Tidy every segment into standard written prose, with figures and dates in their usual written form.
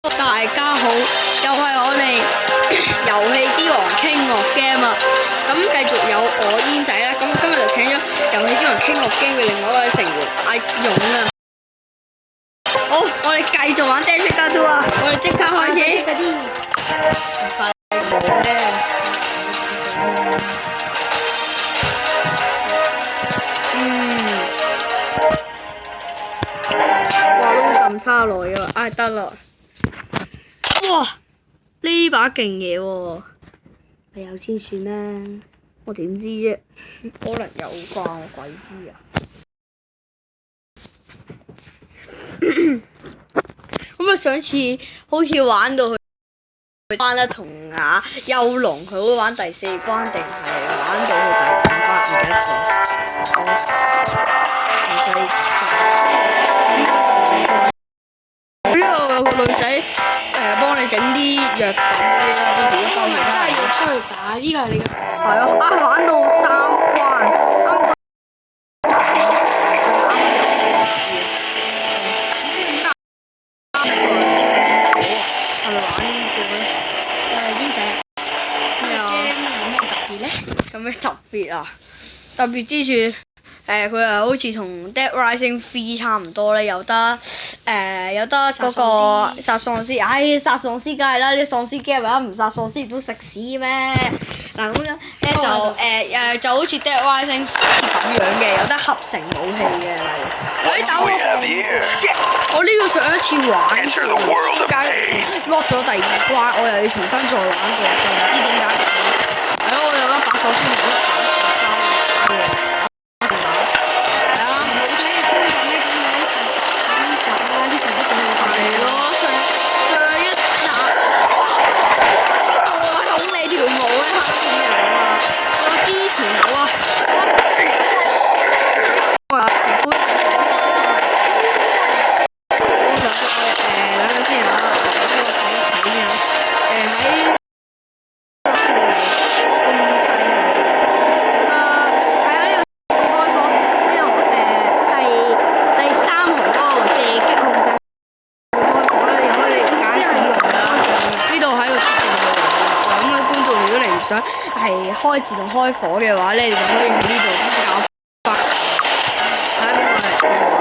大家好，又係我哋遊戲之王 King of Game 啊！咁繼續有我煙仔啦，咁今日就請咗遊戲之王 King of Game 嘅另外一位成員阿勇啊！好，我哋繼續玩 Dash Car 2啊！我哋即刻開始。快啲咧！哇，都咁差耐啊！唉，得啦。哇！呢把勁嘢喎，係有先算啦，我點知啫？可能有啩，我鬼知啊！咁啊，上次好似玩到佢關得同阿幽龍，佢好玩第四關定係玩到去第五關，唔記得咗。呢度有個女仔幫你整啲藥品嗰啲啦，都幾多嘢。真係要出去打，呢個係你嘅。係咯，玩到3關，有咩特別啊？特別之處，佢係好似同 Dead Rising 3差唔多咧，有得嗰個殺喪屍。唉，殺喪屍梗係啦，啲喪屍 game 唔殺喪屍都食屎咩？嗱咁樣咧就好似 Dead Rising 咁樣嘅，有得合成武器嘅，例如打我呢個上一次玩，點解 lock 咗第2關，我又要重新再玩過，就唔知點解。係咯，我有一把手先冇得打時間。想係開自動開火嘅話咧，你就可以喺呢度搞法。睇下邊個嚟？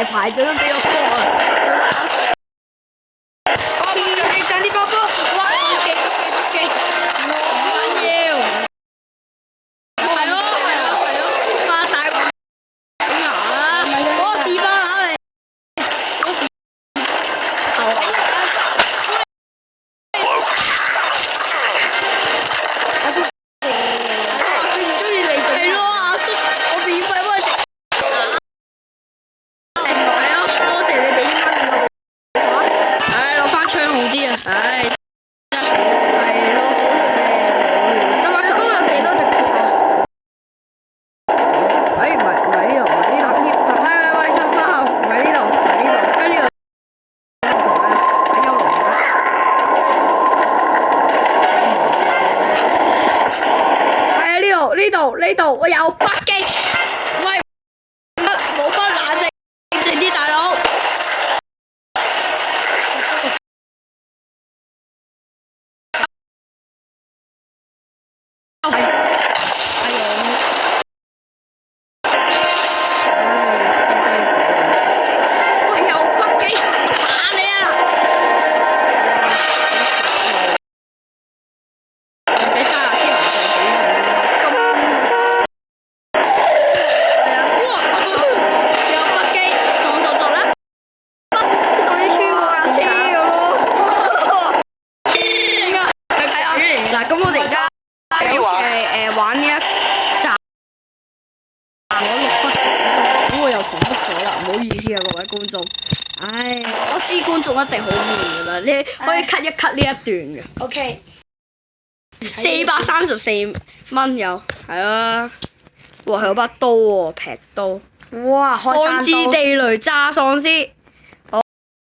排排隊都俾我過啊！你揀啲波波，哇！記，唔緊要，係咯，花晒個牙啦，嗰個士巴拿嚟，阿叔中意你做係咯，阿叔我免費幫你食。係咯，多謝你俾啲蚊我。唉，攞翻槍好啲啊！唉，係咯，得翻都有幾多隻腳？哎，唔係呢度，喂，陳生，唔係呢度，跟住呢度，我有北機。喂，冇乜冷靜啲大佬。喂，有北機打你啊！你揸下車有北機撞啦！同啲穿過架車咁咯。係啊，嗱，咁我哋而家玩呢一集攞6分，咁我又重複咗啦，唔好意思啊各位觀眾。唉，我知觀眾一定好悶噶啦，你可以 cut 一 cut 呢一段嘅。OK。 434蚊有，係啊！哇，有把刀喎，劈刀。哇！漢字地雷炸喪屍。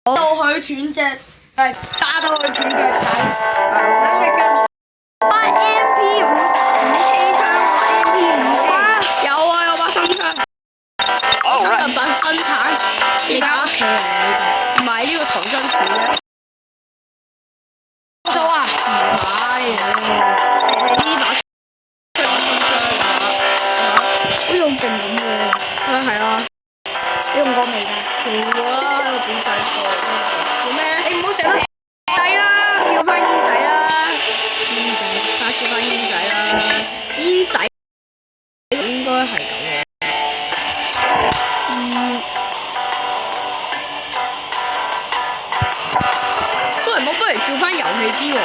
到佢斷隻，係炸到佢斷隻仔。把 MP5 氣槍，MP5 有啊，有把新槍。新日品生產，而家屋企唔係呢個唐真子嘅。到啊！唔係，呢把槍新槍好用勁咁喎。係啊，你用過未㗎？用過啦，喺度點製貨。做咩？你唔好成日仔啦，叫翻煙仔啦。煙仔，叫翻煙仔啦。煙仔應該係咁嘅。不如叫翻遊戲之王啊！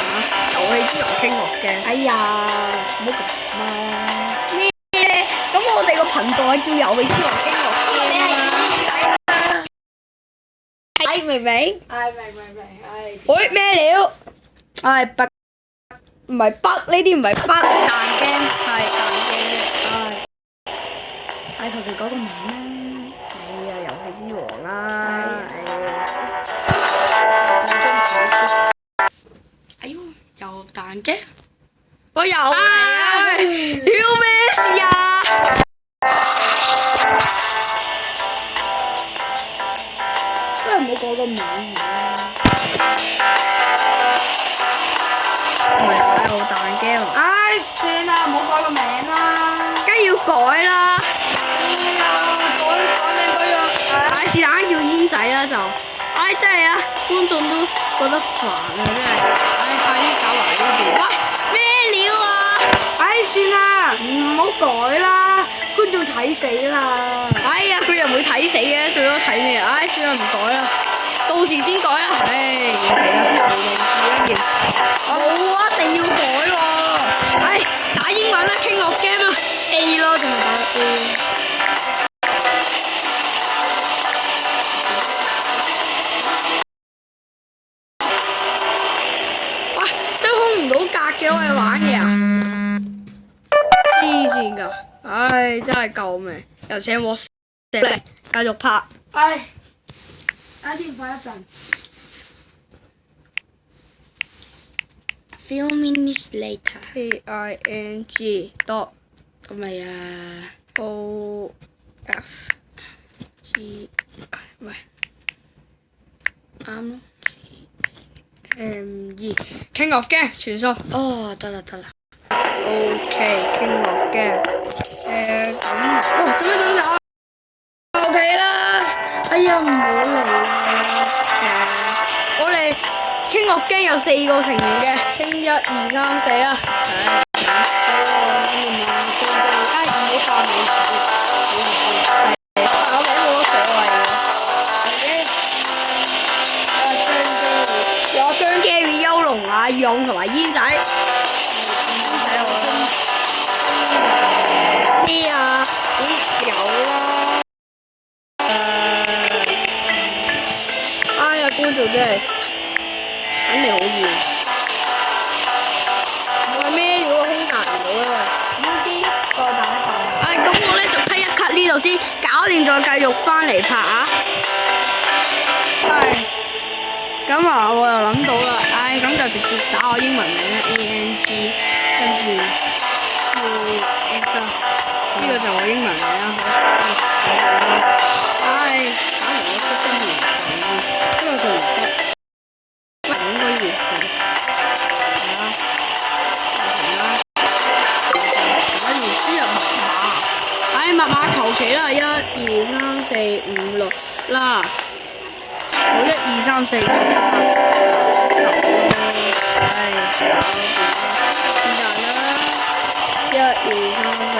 遊戲之王傾樂嘅。哎呀，唔好咁啦。咩？咁我哋個頻道係叫遊戲之王傾樂嘅嘛？係明明？明。喂，咩料？北，唔係北，呢啲唔係北。彈 game 係彈 game。嗌佢哋嗰個名啦。係啊，遊戲之王啦。哎呦，又彈嘅？我又嚟啊！屌咩事啊？真係唔好講個名啦。唔係啊，又彈 game。唉，算啦，唔好改個名啦。梗要改啦。改名嗰樣。唉，是但叫煙仔啦就。唉，真係啊，觀眾都覺得煩啊，真係。唉，快啲搞埋呢邊。喂，咩料啊？唉，算啦，唔好改啦，觀眾睇死啦。哎呀，佢又唔會睇死嘅，最多睇咩啊？唉，算啦，唔改啦，到時先改啦。唉，冇啊，一定要改喎。唉，打英文啦，King of Game 啊 ，A 咯，仲係打 A。唔到格嘅我哋玩嘢啊！黐線㗎，唉，真係救命！又請 WhatsApp 嚟，繼續拍。唉，啱先快一陣。Few minutes later. PING dot 咁咪啊 OFG 唔係啱咯。King of Game 全數。哦，得啦。OK，King of Game。咁，哇，做咩想走？OK 啦。哎呀，唔好嚟我哋King of Game有4個成員嘅，清1、2、3、4啦。唔好扮你。打名冇乜所謂嘅。有張 Gary、幽龍、阿勇同埋煙仔。咩啊？咦，有啦。哎呀，觀眾真係肯定好厭。我係咩料啊？空彈唔到啊！再打一場。咁我咧就cut一cut呢度先，搞掂再繼續翻嚟拍啊！係。咁啊，我又諗到啦，咁就直接打我英文名啦，ANG，跟住QS啦，呢個就我英文名啦。打完我出新年份，因為佢唔得，應該月份。輸入密碼求其啦，1、2、3、4、5、6啦。好，1、2、3、4、5、6、10啦。搞掂啦，是但啦。1、2、3、4、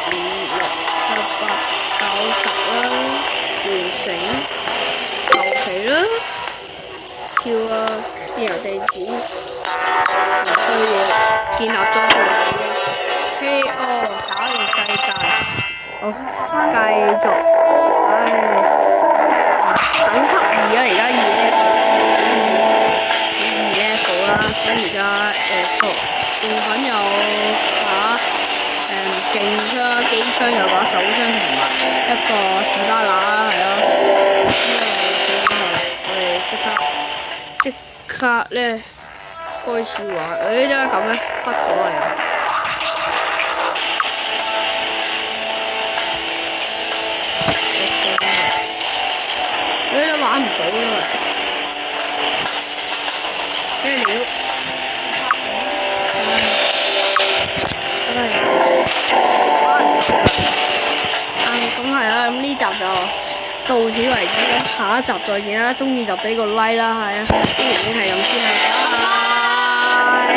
5、6、7、8、9、10啦，完成。求其啦，跳啊，電郵地址，唔需要，建立咗個KO，搞完世界。好，繼續。等級2啊，而家2level 啦，咁而家用品有勁槍、機槍，有把手槍同埋一個士巴拿啦，係咯。我哋即刻咧開始玩。點解咁咧？屈咗啊又。玩唔到啊！咩料？咁係啦，咁呢集就到此為止啦，下一集再見啦！鍾意就俾個 like 啦，係啊，啲影片係咁先啦，拜拜。